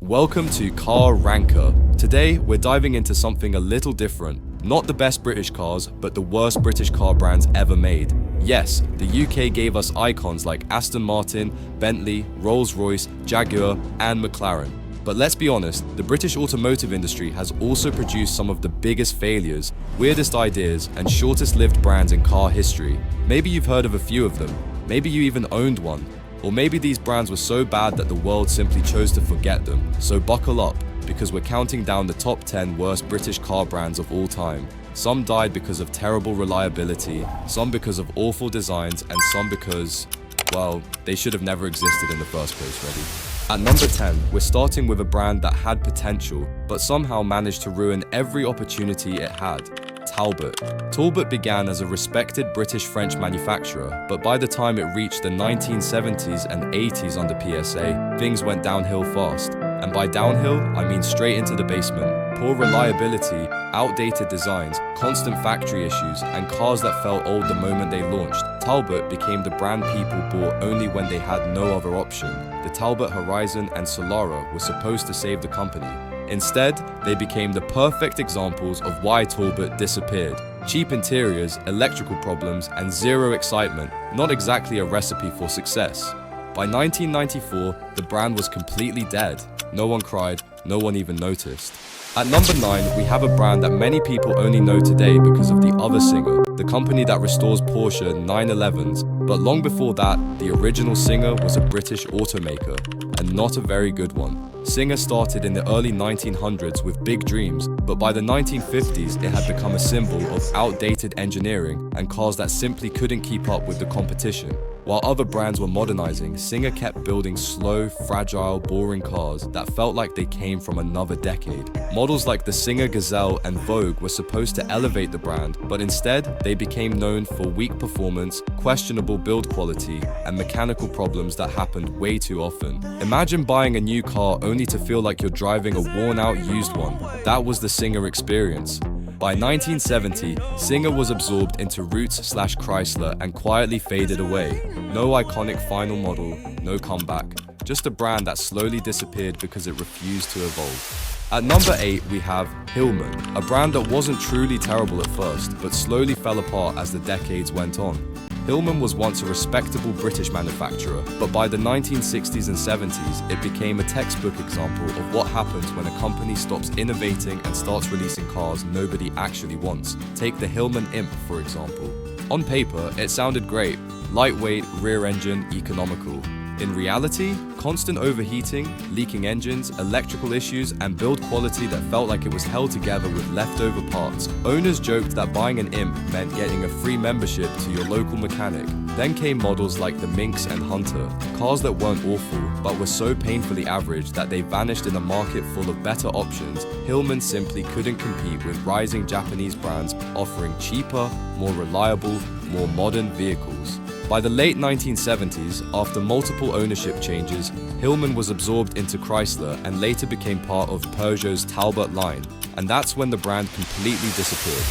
Welcome to Car Ranker. Today, we're diving into something a little different. Not the best British cars, but the worst British car brands ever made. Yes, the UK gave us icons like Aston Martin, Bentley, Rolls-Royce, Jaguar, and McLaren. But let's be honest, the British automotive industry has also produced some of the biggest failures, weirdest ideas, and shortest-lived brands in car history. Maybe you've heard of a few of them. Maybe you even owned one. Or maybe these brands were so bad that the world simply chose to forget them. So buckle up, because we're counting down the top 10 worst British car brands of all time. Some died because of terrible reliability, some because of awful designs, and some because, well, they should have never existed in the first place, ready? At number 10, we're starting with a brand that had potential, but somehow managed to ruin every opportunity it had. Talbot. Talbot began as a respected British-French manufacturer, but by the time it reached the 1970s and 80s under PSA, things went downhill fast. And by downhill, I mean straight into the basement. Poor reliability, outdated designs, constant factory issues, and cars that felt old the moment they launched. Talbot became the brand people bought only when they had no other option. The Talbot Horizon and Solara were supposed to save the company. Instead, they became the perfect examples of why Talbot disappeared. Cheap interiors, electrical problems, and zero excitement, not exactly a recipe for success. By 1994, the brand was completely dead. No one cried, no one even noticed. At number 9, we have a brand that many people only know today because of the other Singer, the company that restores Porsche 911s. But long before that, the original Singer was a British automaker, and not a very good one. Singer started in the early 1900s with big dreams, but by the 1950s it had become a symbol of outdated engineering and cars that simply couldn't keep up with the competition. While other brands were modernizing, Singer kept building slow, fragile, boring cars that felt like they came from another decade. Models like the Singer Gazelle and Vogue were supposed to elevate the brand, but instead they became known for weak performance, questionable build quality, and mechanical problems that happened way too often. Imagine buying a new car only to feel like you're driving a worn-out used one. That was the Singer experience. By 1970, Singer was absorbed into Roots/Chrysler and quietly faded away. No iconic final model, no comeback. Just a brand that slowly disappeared because it refused to evolve. At number 8, we have Hillman, a brand that wasn't truly terrible at first, but slowly fell apart as the decades went on. Hillman was once a respectable British manufacturer, but by the 1960s and 70s, it became a textbook example of what happens when a company stops innovating and starts releasing cars nobody actually wants. Take the Hillman Imp, for example. On paper, it sounded great. Lightweight, rear engine, economical. In reality, constant overheating, leaking engines, electrical issues, and build quality that felt like it was held together with leftover parts. Owners joked that buying an Imp meant getting a free membership to your local mechanic. Then came models like the Minx and Hunter, cars that weren't awful, but were so painfully average that they vanished in a market full of better options. Hillman simply couldn't compete with rising Japanese brands offering cheaper, more reliable, more modern vehicles. By the late 1970s, after multiple ownership changes, Hillman was absorbed into Chrysler and later became part of Peugeot's Talbot line, and that's when the brand completely disappeared.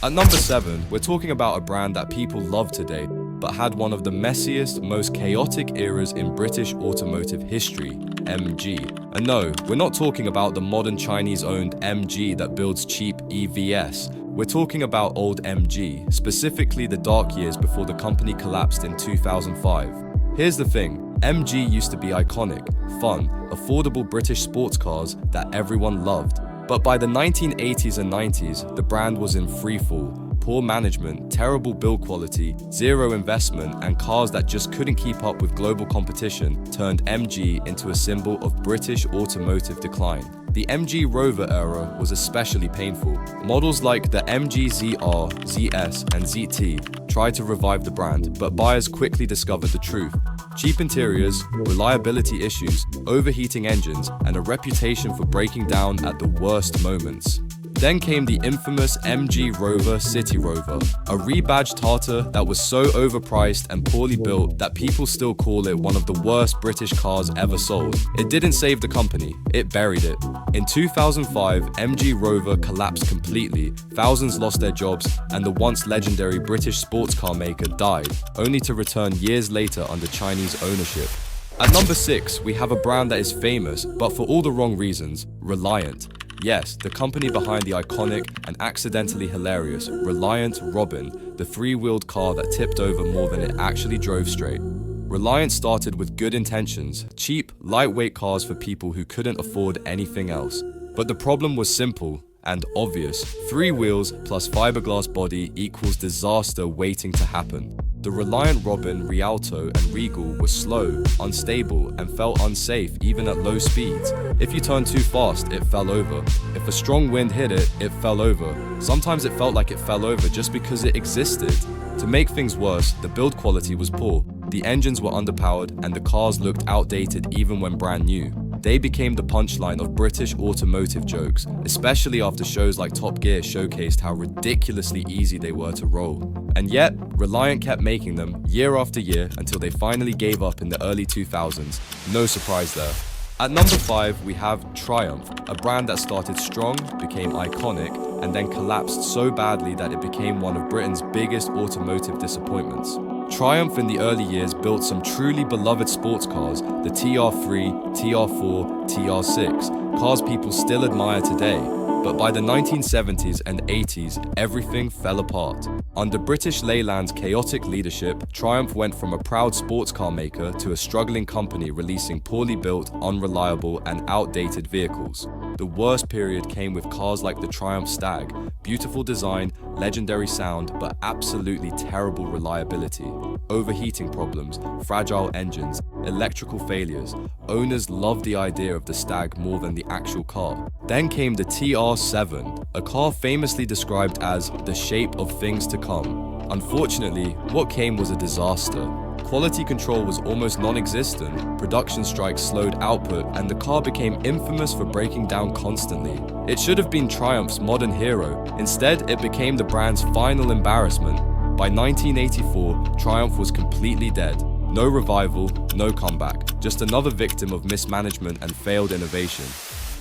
At number 7, we're talking about a brand that people love today, but had one of the messiest, most chaotic eras in British automotive history, MG. And no, we're not talking about the modern Chinese-owned MG that builds cheap EVs. We're talking about old MG, specifically the dark years before the company collapsed in 2005. Here's the thing, MG used to be iconic, fun, affordable British sports cars that everyone loved. But by the 1980s and 90s, the brand was in freefall. Poor management, terrible build quality, zero investment, and cars that just couldn't keep up with global competition turned MG into a symbol of British automotive decline. The MG Rover era was especially painful. Models like the MG ZR, ZS, and ZT tried to revive the brand, but buyers quickly discovered the truth. Cheap interiors, reliability issues, overheating engines, and a reputation for breaking down at the worst moments. Then came the infamous MG Rover City Rover, a rebadged tartar that was so overpriced and poorly built that people still call it one of the worst British cars ever sold. It didn't save the company, it buried it. In 2005, MG Rover collapsed completely, thousands lost their jobs, and the once legendary British sports car maker died, only to return years later under Chinese ownership. At number 6, we have a brand that is famous, but for all the wrong reasons, Reliant. Yes, the company behind the iconic and accidentally hilarious Reliant Robin, the three-wheeled car that tipped over more than it actually drove straight. Reliant started with good intentions, cheap, lightweight cars for people who couldn't afford anything else. But the problem was simple and obvious. 3 wheels plus fiberglass body equals disaster waiting to happen. The Reliant Robin, Rialto, and Regal were slow, unstable, and felt unsafe even at low speeds. If you turned too fast, it fell over. If a strong wind hit it, it fell over. Sometimes it felt like it fell over just because it existed. To make things worse, the build quality was poor. The engines were underpowered, and the cars looked outdated even when brand new. They became the punchline of British automotive jokes, especially after shows like Top Gear showcased how ridiculously easy they were to roll. And yet, Reliant kept making them year after year until they finally gave up in the early 2000s. No surprise there. At number 5, we have Triumph, a brand that started strong, became iconic, and then collapsed so badly that it became one of Britain's biggest automotive disappointments. Triumph in the early years built some truly beloved sports cars, the TR3, TR4, TR6, cars people still admire today. But by the 1970s and 80s, everything fell apart. Under British Leyland's chaotic leadership, Triumph went from a proud sports car maker to a struggling company releasing poorly built, unreliable, and outdated vehicles. The worst period came with cars like the Triumph Stag, beautiful design, legendary sound, but absolutely terrible reliability. Overheating problems, fragile engines, electrical failures. Owners loved the idea of the Stag more than the actual car. Then came the TR7, a car famously described as the shape of things to come. Unfortunately, what came was a disaster. Quality control was almost non-existent, production strikes slowed output, and the car became infamous for breaking down constantly. It should have been Triumph's modern hero. Instead, it became the brand's final embarrassment. By 1984, Triumph was completely dead. No revival, no comeback, just another victim of mismanagement and failed innovation.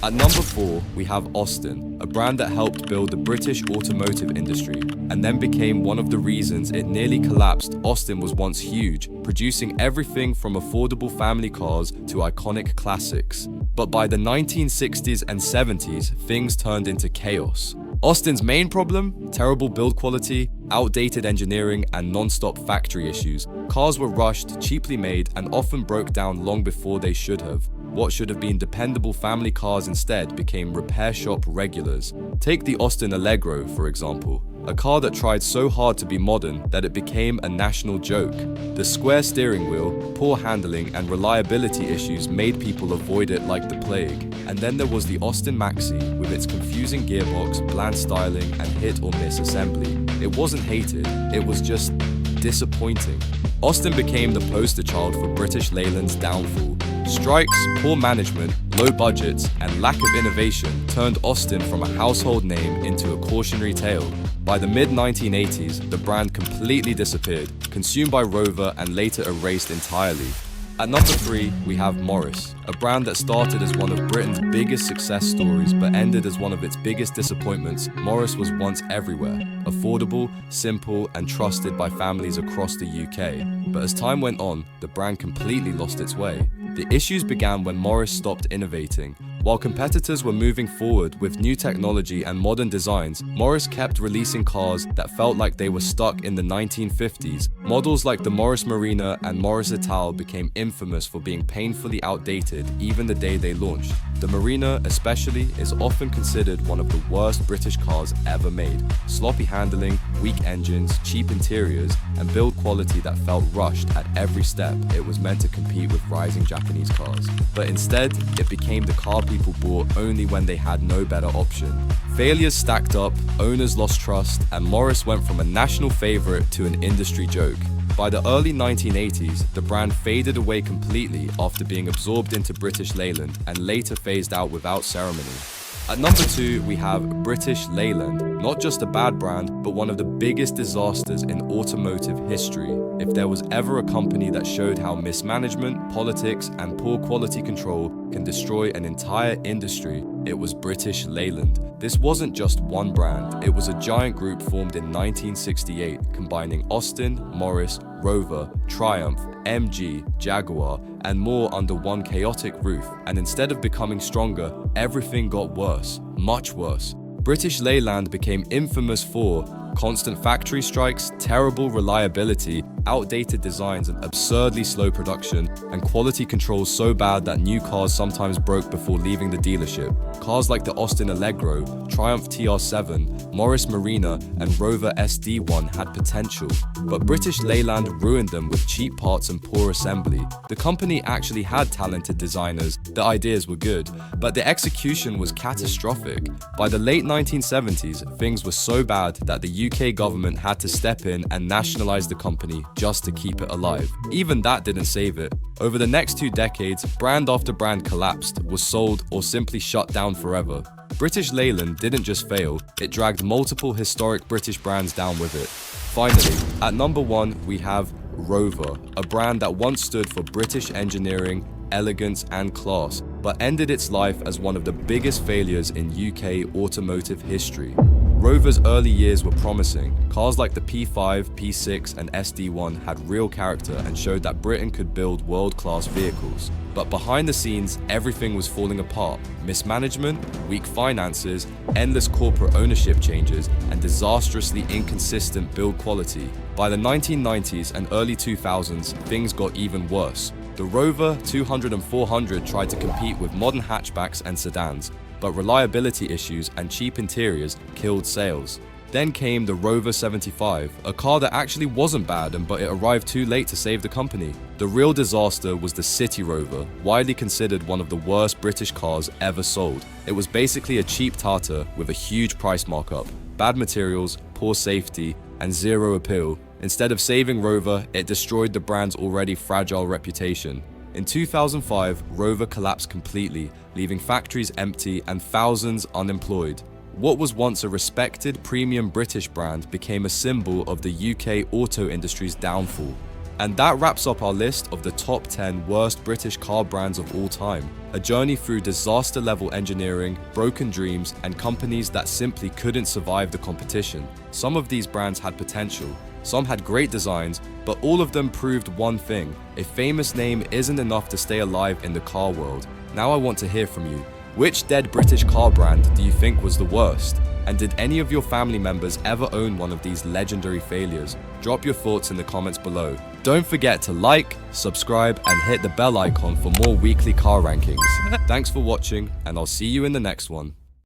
At number 4, we have Austin, a brand that helped build the British automotive industry, and then became one of the reasons it nearly collapsed. Austin was once huge, producing everything from affordable family cars to iconic classics. But by the 1960s and 70s, things turned into chaos. Austin's main problem? Terrible build quality, outdated engineering, and non-stop factory issues. Cars were rushed, cheaply made, and often broke down long before they should have. What should have been dependable family cars instead became repair shop regulars. Take the Austin Allegro, for example, a car that tried so hard to be modern that it became a national joke. The square steering wheel, poor handling, and reliability issues made people avoid it like the plague. And then there was the Austin Maxi, with its confusing gearbox, bland styling, and hit-or-miss assembly. It wasn't hated, it was just disappointing. Austin became the poster child for British Leyland's downfall. Strikes, poor management, low budgets, and lack of innovation turned Austin from a household name into a cautionary tale. By the mid-1980s, the brand completely disappeared, consumed by Rover and later erased entirely. At number 3, we have Morris, a brand that started as one of Britain's biggest success stories but ended as one of its biggest disappointments. Morris was once everywhere, affordable, simple, and trusted by families across the UK. But as time went on, the brand completely lost its way. The issues began when Morris stopped innovating. While competitors were moving forward with new technology and modern designs, Morris kept releasing cars that felt like they were stuck in the 1950s. Models like the Morris Marina and Morris Ital became infamous for being painfully outdated even the day they launched. The Marina, especially, is often considered one of the worst British cars ever made. Sloppy handling, weak engines, cheap interiors, and build quality that felt rushed at every step. It was meant to compete with rising Japanese cars. But instead, it became the car people bought only when they had no better option. Failures stacked up, owners lost trust, and Morris went from a national favorite to an industry joke. By the early 1980s, the brand faded away completely after being absorbed into British Leyland and later phased out without ceremony. At number 2, we have British Leyland, not just a bad brand, but one of the biggest disasters in automotive history. If there was ever a company that showed how mismanagement, politics, and poor quality control can destroy an entire industry, It was British Leyland. This wasn't just one brand, it was a giant group formed in 1968, combining Austin, Morris, Rover, Triumph, MG, Jaguar, and more under one chaotic roof. And instead of becoming stronger, everything got worse, much worse. British Leyland became infamous for constant factory strikes, terrible reliability, outdated designs and absurdly slow production, and quality control so bad that new cars sometimes broke before leaving the dealership. Cars like the Austin Allegro, Triumph TR7, Morris Marina, and Rover SD1 had potential, but British Leyland ruined them with cheap parts and poor assembly. The company actually had talented designers, the ideas were good, but the execution was catastrophic. By the late 1970s, things were so bad that the UK government had to step in and nationalize the company just to keep it alive. Even that didn't save it. Over the next 2 decades, brand after brand collapsed, was sold, or simply shut down forever. British Leyland didn't just fail, it dragged multiple historic British brands down with it. Finally, at number 1 we have Rover, a brand that once stood for British engineering, elegance and class, but ended its life as one of the biggest failures in UK automotive history. Rover's early years were promising. Cars like the P5, P6 and SD1 had real character and showed that Britain could build world-class vehicles. But behind the scenes, everything was falling apart. Mismanagement, weak finances, endless corporate ownership changes, and disastrously inconsistent build quality. By the 1990s and early 2000s, things got even worse. The Rover 200 and 400 tried to compete with modern hatchbacks and sedans, but reliability issues and cheap interiors killed sales. Then came the Rover 75, a car that actually wasn't bad but it arrived too late to save the company. The real disaster was the City Rover, widely considered one of the worst British cars ever sold. It was basically a cheap Tata with a huge price markup, bad materials, poor safety, and zero appeal. Instead of saving Rover, it destroyed the brand's already fragile reputation. In 2005, Rover collapsed completely, leaving factories empty and thousands unemployed. What was once a respected premium British brand became a symbol of the UK auto industry's downfall. And that wraps up our list of the top 10 worst British car brands of all time. A journey through disaster-level engineering, broken dreams, and companies that simply couldn't survive the competition. Some of these brands had potential. Some had great designs, but all of them proved one thing: a famous name isn't enough to stay alive in the car world. Now I want to hear from you. Which dead British car brand do you think was the worst? And did any of your family members ever own one of these legendary failures? Drop your thoughts in the comments below. Don't forget to like, subscribe, and hit the bell icon for more weekly car rankings. Thanks for watching, and I'll see you in the next one.